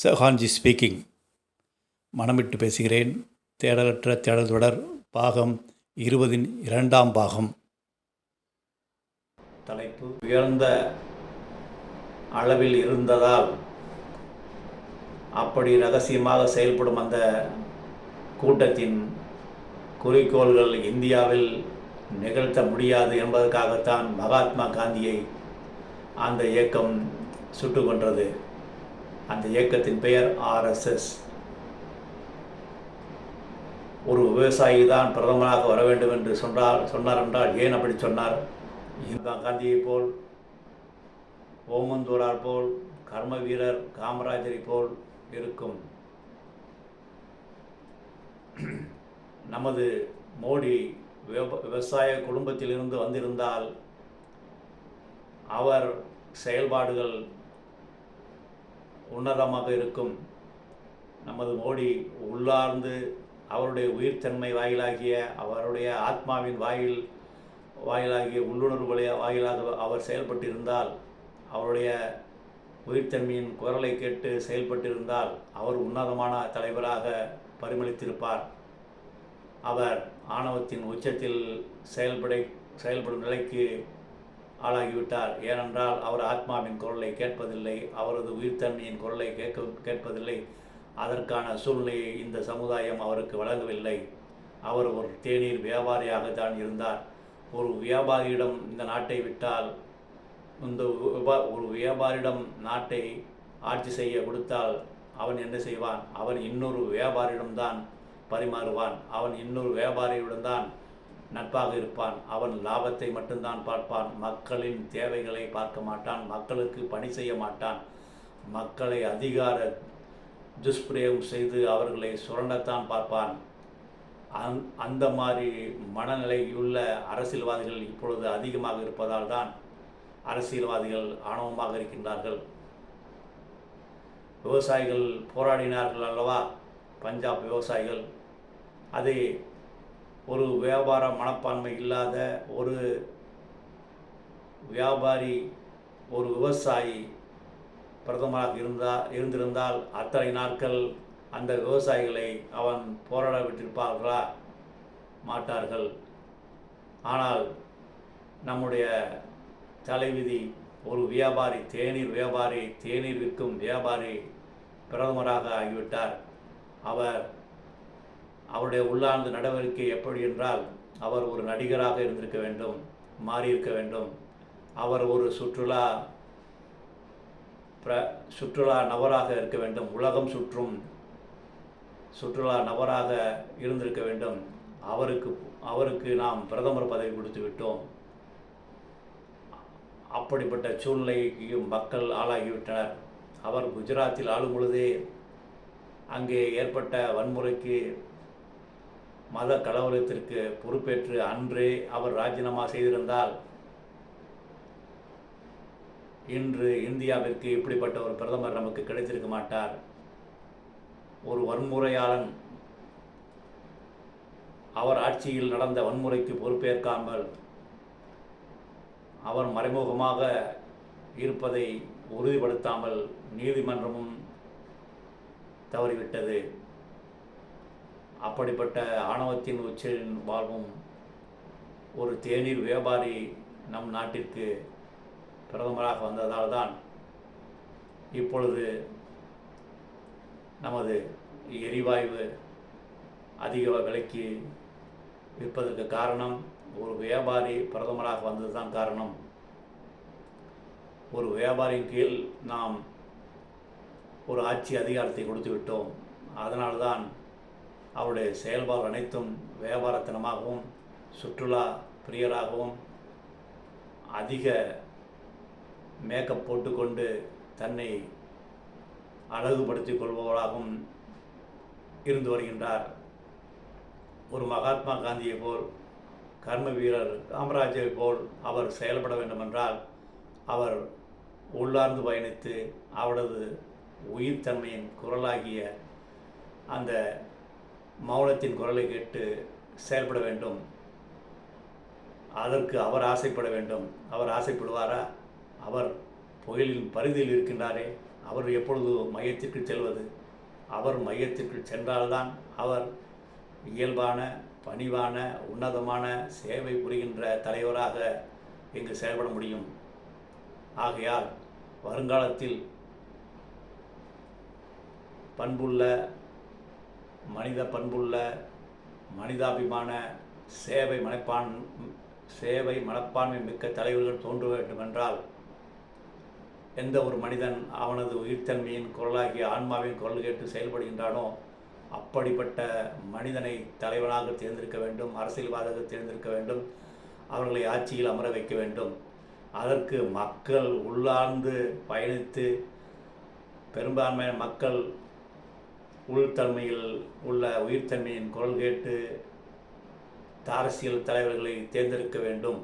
சஹான்ஜி speaking. மனமிட்டு பேசுகிறேன். தேடலற்ற தேடல் தொடர் பாகம் 20 2ஆம் பாகம். தலைப்பு: உயர்ந்த அளவில் இருந்ததால் அப்படி ரகசியமாக செயல்படும் அந்த கூட்டத்தின் குறிக்கோள்கள் இந்தியாவில் நிகழ்த்த முடியாது என்பதற்காகத்தான் மகாத்மா காந்தியை அந்த இயக்கம் சுட்டு கொன்றது. அந்த இயக்கத்தின் பெயர் RSS. ஒரு விவசாயி தான் பிரதமராக வர வேண்டும் என்று சொன்னார் என்றால் ஏன் அப்படி சொன்னார்? இந்திரா காந்தியை போல், ஓமந்தூரார் போல், கர்ம வீரர் காமராஜரை போல் இருக்கும் நமது மோடி விவசாய குடும்பத்திலிருந்து வந்திருந்தால் அவர் செயல்பாடுகள் உன்னதமாக இருக்கும். நமது மோடி உள்ளார்ந்து அவருடைய உயிர்த்தன்மை வாயிலாகிய, அவருடைய ஆத்மாவின் வாயிலாகிய உள்ளுணர்வு வாயிலாக அவர் செயல்பட்டிருந்தால், அவருடைய உயிர்த்தன்மையின் குரலை கேட்டு செயல்பட்டிருந்தால் அவர் உன்னதமான தலைவராக பரிமளித்திருப்பார். அவர் ஆணவத்தின் உச்சத்தில் செயல்படும் நிலைக்கு ஆளாகிவிட்டார். ஏனென்றால் அவர் ஆத்மாவின் குரலை கேட்பதில்லை, அவரது உயிர்த்தன்மையின் குரலை கேட்பதில்லை. அதற்கான சூழ்நிலையை இந்த சமுதாயம் அவருக்கு வழங்கவில்லை. அவர் ஒரு தேநீர் வியாபாரியாகத்தான் இருந்தார். ஒரு வியாபாரியிடம் இந்த நாட்டை விட்டால், ஒரு வியாபாரியிடம் நாட்டை ஆட்சி செய்ய கொடுத்தால் அவன் என்ன செய்வான்? அவன் இன்னொரு வியாபாரியிடம்தான் பரிமாறுவான். அவன் இன்னொரு வியாபாரியுடன் தான் நட்பாக இருப்பான். அவன் லாபத்தை மட்டும்தான் பார்ப்பான். மக்களின் தேவைகளை பார்க்க மாட்டான். மக்களுக்கு பணி செய்ய மாட்டான். மக்களை அதிகார துஷ்பிரயோகம் செய்து அவர்களை சுரண்டத்தான் பார்ப்பான். அந்த மாதிரி மனநிலையுள்ள அரசியல்வாதிகள் இப்பொழுது அதிகமாக இருப்பதால் தான் அரசியல்வாதிகள் ஆணவமாக இருக்கின்றார்கள். விவசாயிகள் போராடினார்கள் அல்லவா? பஞ்சாப் விவசாயிகள். அதே ஒரு வியாபார மனப்பான்மை இல்லாத ஒரு வியாபாரி, ஒரு விவசாயி பிரதமராக இருந்திருந்தால் அத்தனை நாட்கள் அந்த விவசாயிகளை அவன் போராட விட்டிருப்பார்களா? மாட்டார்கள். ஆனால் நம்முடைய தலைவிதி, ஒரு வியாபாரி, தேநீர் விற்கும் வியாபாரி பிரதமராக ஆகிவிட்டார். அவருடைய உள்ளார்ந்த நடவடிக்கை எப்படி என்றால், அவர் ஒரு நடிகராக இருந்திருக்க வேண்டும், மாறியிருக்க வேண்டும். அவர் ஒரு சுற்றுலா நபராக இருக்க வேண்டும், உலகம் சுற்றும் சுற்றுலா நபராக இருந்திருக்க வேண்டும். அவருக்கு நாம் பிரதமர் பதவி கொடுத்து விட்டோம். அப்படிப்பட்ட சூழ்நிலைக்கு மக்கள் ஆளாகிவிட்டனர். அவர் குஜராத்தில் ஆளும் பொழுதே அங்கே ஏற்பட்ட வன்முறைக்கு, மத கலவரத்திற்கு பொறுப்பேற்று அன்றே அவர் ராஜினாமா செய்திருந்தால் இன்று இந்தியாவிற்கு இப்படிப்பட்ட ஒரு பிரதமர் நமக்கு கிடைத்திருக்க மாட்டார். ஒரு வன்முறையாளன் அவர் ஆட்சியில் நடந்த வன்முறைக்கு பொறுப்பேற்காமல் அவர் மறைமுகமாக இருப்பதை உறுதிப்படுத்தாமல் நீதிமன்றமும் தவறிவிட்டது. அப்படிப்பட்ட ஆணவத்தின் உச்சில் வாழ்வும் ஒரு தேநீர் வியாபாரி நம் நாட்டிற்கு பிரதமராக வந்ததால் தான் இப்பொழுது நமது எரிவாயு அதிக விலைக்கு விற்பதற்கு காரணம் ஒரு வியாபாரி பிரதமராக வந்தது தான் காரணம். ஒரு வியாபாரியின் கீழ் நாம் ஒரு ஆட்சி அதிகாரத்தை கொடுத்து விட்டோம். அதனால்தான் அவருடைய செயல்பாடு அனைத்தும் வியாபாரத்தனமாகவும், சுற்றுலா பிரியராகவும், அதிக மேக்கப் போட்டுக்கொண்டு தன்னை அழகுபடுத்திக் கொள்பவராகவும் இருந்து வருகின்றார். ஒரு மகாத்மா காந்தியை போல், கர்ம வீரர் காமராஜரை போல் அவர் செயல்பட வேண்டுமென்றால் அவர் உள்ளார்ந்து பயணித்து அவரது உயிர்த்தன்மையின் குரலாகிய அந்த மௌனத்தின் குரலை கேட்டு செயல்பட வேண்டும். அதற்கு அவர் ஆசைப்பட வேண்டும். அவர் ஆசைப்படுவாரா? அவர் புயலின் பரிதியில் இருக்கின்றாரே, அவர் எப்பொழுது மையத்திற்கு செல்வது? அவர் மையத்திற்கு சென்றால்தான் அவர் இயல்பான, பணிவான, உன்னதமான சேவை புரிகின்ற தலைவராக இங்கு செயல்பட முடியும். ஆகையால் வருங்காலத்தில் பண்புள்ள, மனித பண்புள்ள, மனிதாபிமான, சேவை மனப்பான்மை மிக்க தலைவர்கள் தோன்ற வேண்டுமென்றால், எந்த ஒரு மனிதன் அவனது உயிர்த்தன்மையின் குரலாகிய ஆன்மாவின் குரல் கேட்டு செயல்படுகின்றானோ அப்படிப்பட்ட மனிதனை தலைவனாக தேர்ந்தெடுக்க வேண்டும், அரசியல்வாதியாக தேர்ந்தெடுக்க வேண்டும், அவர்களை ஆட்சியில் அமர வைக்க வேண்டும். அதற்கு மக்கள் உள்ளார்ந்து பயணித்து பெரும்பான்மையான மக்கள் உள்தன்மையில் உள்ள உயிர்த்தன்மையின் குரல் கேட்டு அரசியல் தலைவர்களை தேர்ந்தெடுக்க வேண்டும்.